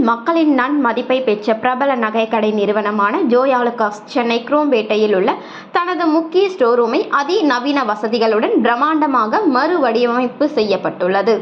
மக்களின் நன்மதிப்பை பெற்ற பிரபல நகைக்கடை நிறுவனமான ஜோய் ஆலுகாஸ் சென்னை குரோம்பேட்டையில் உள்ள தனது முக்கிய ஸ்டோர் ரூமை அதிநவீன வசதிகளுடன் பிரம்மாண்டமாக மறுவடிவமைப்பு செய்யப்பட்டுள்ளது.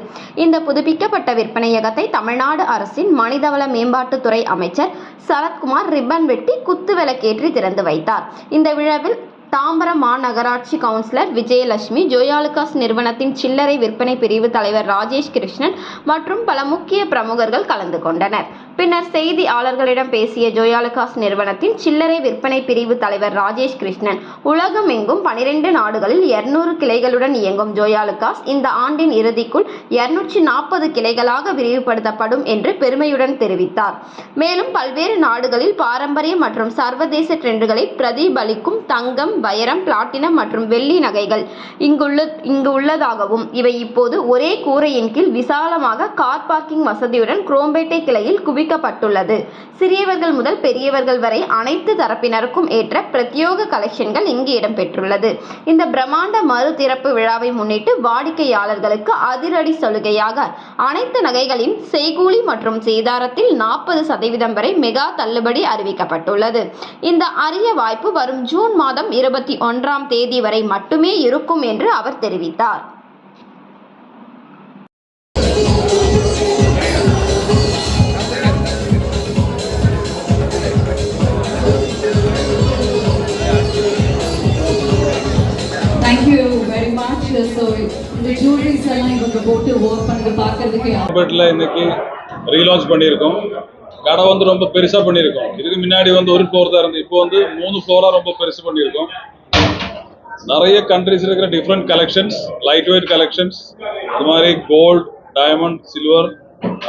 இந்த புதுப்பிக்கப்பட்ட விற்பனையகத்தை தமிழ்நாடு அரசின் மனிதவள மேம்பாட்டுத்துறை அமைச்சர் சரத்குமார் ரிப்பன் வெட்டி குத்துவிளக்கேற்றி திறந்து வைத்தார். இந்த விழாவில் தாம்பரம் மாநகராட்சி கவுன்சிலர் விஜயலட்சுமி, ஜோய் ஆலுகாஸ் நிறுவனத்தின் சில்லறை விற்பனை பிரிவு தலைவர் ராஜேஷ் கிருஷ்ணன் மற்றும் பல முக்கிய பிரமுகர்கள் கலந்து கொண்டனர். பின்னர் செய்தியாளர்களிடம் பேசிய ஜோய் ஆலுகாஸ் நிறுவனத்தின் சில்லறை விற்பனை பிரிவு தலைவர் ராஜேஷ் கிருஷ்ணன், உலகமெங்கும் 12 நாடுகளில் 200 கிளைகளுடன் இயங்கும் ஜோய் ஆலுகாஸ் இந்த ஆண்டின் இறுதிக்குள் 240 கிளைகளாக விரிவுபடுத்தப்படும் என்று பெருமையுடன் தெரிவித்தார். மேலும் பல்வேறு நாடுகளில் பாரம்பரிய மற்றும் சர்வதேச ட்ரெண்டுகளை பிரதிபலிக்கும் தங்கம், வைரம், பிளாட்டினம் மற்றும் வெள்ளி நகைகள் இங்கு உள்ளதாகவும், இவை இப்போது ஒரே கூரையின் கீழ் விசாலமாக கார் பார்க்கிங் வசதியுடன் குரோம்பேட்டை கிளையில் குவிக்கப்பட்டுள்ளது. சிறியவர்கள் முதல் பெரியவர்கள் வரை அனைத்து தரப்பினருக்கும் ஏற்ற பிரத்யேக கலெக்ஷன்கள் இங்கு இடம்பெற்றுள்ளது. இந்த பிரம்மாண்ட மறு திறப்பு விழாவை முன்னிட்டு வாடிக்கையாளர்களுக்கு அதிரடி சலுகையாக அனைத்து நகைகளின் செய்கூலி மற்றும் சேதாரத்தில் 40% வரை மெகா தள்ளுபடி அறிவிக்கப்பட்டுள்ளது. இந்த அரிய வாய்ப்பு வரும் ஜூன் மாதம் 21ஆம் தேதி வரை மட்டுமே இருக்கும் என்று அவர் தெரிவித்தார். Thank you very much. So the jewelries எல்லாம் இவங்க போட்டு work பண்ணது பார்க்கிறதுக்கு காம்பேட்ல இன்னைக்கு ரீலான்ச் பண்ணியிருக்கோம். கடை வந்து ரொம்ப பெருசா பண்ணியிருக்கோம். இதுக்கு முன்னாடி வந்து ஒரு ஃப்ளோர் தான் இருந்து, இப்போ வந்து 3 ஃப்ளோரா ரொம்ப பெருசு பண்ணியிருக்கோம். நிறைய கண்ட்ரிஸ் இருக்கிற different collections, light weight collections, இது மாதிரி கோல்டு, டைமண்ட், சில்வர்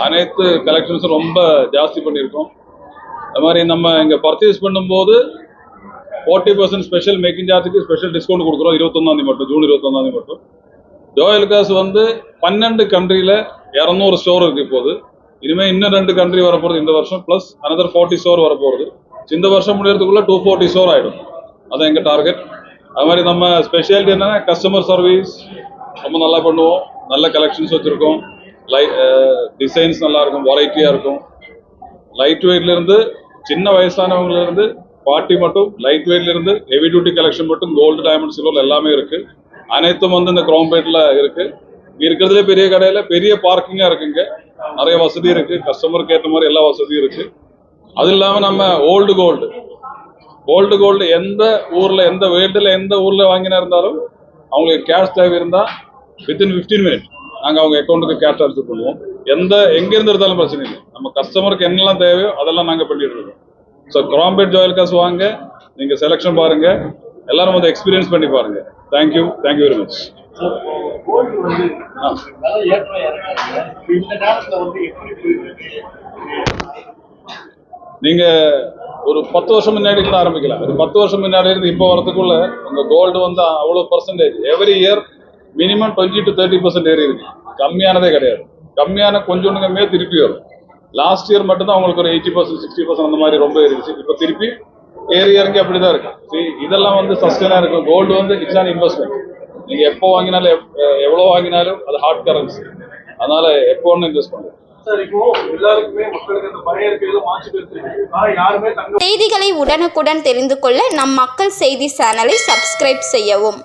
அனைத்து கலெக்ஷன்ஸும் ரொம்ப ஜாஸ்தி பண்ணியிருக்கோம். அது மாதிரி நம்ம இங்கே பர்ச்சேஸ் பண்ணும்போது 40% ஸ்பெஷல் மேக்கிங் சார்ஜுக்கு ஸ்பெஷல் டிஸ்கவுண்ட் கொடுக்குறோம். 21ஆம் மட்டும், ஜூன் 21ஆம் மட்டும். ஜோய் ஆலுகாஸ் வந்து 12 கண்ட்ரியில் 200 ஸ்டோர் இருக்குது இப்போது. இனிமேல் இன்னும் 2 கண்ட்ரி வரப்போகுது இந்த வருஷம், ப்ளஸ் அனதர் 40 ஸ்டோர் வரப்போகுது. இந்த வருஷம் முடியறதுக்குள்ள 240 ஸ்டோர் ஆகிடும். அதான் எங்கள் டார்கெட். அது மாதிரி நம்ம ஸ்பெஷாலிட்டி என்னன்னா கஸ்டமர் சர்வீஸ் ரொம்ப நல்லா பண்ணுவோம். நல்ல கலெக்ஷன்ஸ் வச்சுருக்கோம். டிசைன்ஸ் நல்லா இருக்கும், வெரைட்டியாக இருக்கும். லைட் வெயிட்லேருந்து சின்ன வயசானவங்கலேருந்து 40 மட்டும், லைட் வெயிட்லேருந்து ஹெவி டியூட்டி கலெக்ஷன் மட்டும், கோல்டு, டைமண்ட், சில்வர் எல்லாமே இருக்குது. அனைத்தும் வந்து இந்த குரோம்பேட்டில் இருக்குது. இருக்கிறதுலே பெரிய கடையில் பெரிய பார்க்கிங்காக இருக்குங்க. நிறைய வசதி இருக்குது. கஸ்டமருக்கு ஏற்ற மாதிரி எல்லா வசதியும் இருக்குது. அது இல்லாமல் நம்ம ஓல்டு கோல்டு எந்த ஊரில், எந்த வேர்ல்டில், எந்த ஊரில் வாங்கினா இருந்தாலும் அவங்களுக்கு கேஷ் தேவை இருந்தால் வித்தின் 15 மினிட்ஸ் நாங்கள் அவங்க அக்கௌண்ட்டுக்கு கேஷ் ட்ரான்ஸ்ஃபர் பண்ணுவோம். எங்கேருந்து இருந்தாலும் பிரச்சனை இல்லை. நம்ம கஸ்டமருக்கு என்னெல்லாம் தேவையோ அதெல்லாம் நாங்கள் பண்ணிட்டு இருக்கோம். ஸோ குரோம்பேட் ஜோய் ஆலுகாஸ் வாங்க, நீங்கள் செலெக்ஷன் பாருங்கள், எல்லாரும் வந்து எக்ஸ்பீரியன்ஸ் பண்ணி பாருங்கள். Thank you very much. நீங்கள் ஒரு 10 வருஷம் முன்னாடி கூட ஆரம்பிக்கலாம். ஒரு 10 வருஷம் முன்னாடி இருந்து இப்போ வரதுக்குள்ள உங்கள் கோல்டு வந்து அவ்வளோ percentage every year minimum 20 to 30% ஏறி இருக்கு. கம்மியானதே கிடையாது. கம்மியான கொஞ்சம் கம்மியாக திருப்பி வரும். லாஸ்ட் இயர் மட்டும்தான் அவங்களுக்கு ஒரு 80%, 60% அந்த மாதிரி ரொம்ப ஏறிடுச்சு. இப்போ திருப்பி ஏறி இறங்கி அப்படிதான் இருக்கு. இதெல்லாம் வந்து சஸ்டைனாக இருக்கும். கோல்டு வந்து இட்ஸ் ஆன் இன்வெஸ்ட்மெண்ட். நீங்க எப்போ வாங்கினாலும், எவ்வளோ வாங்கினாலும் அது ஹார்ட் கரன்சி. அதனால எப்போ ஒன்று இன்வெஸ்ட் பண்ணுங்க. செய்திகளை உடனுக்குடன் தெரிந்து கொள்ள நம் மக்கள் செய்தி சேனலை சப்ஸ்கிரைப் செய்யவும்.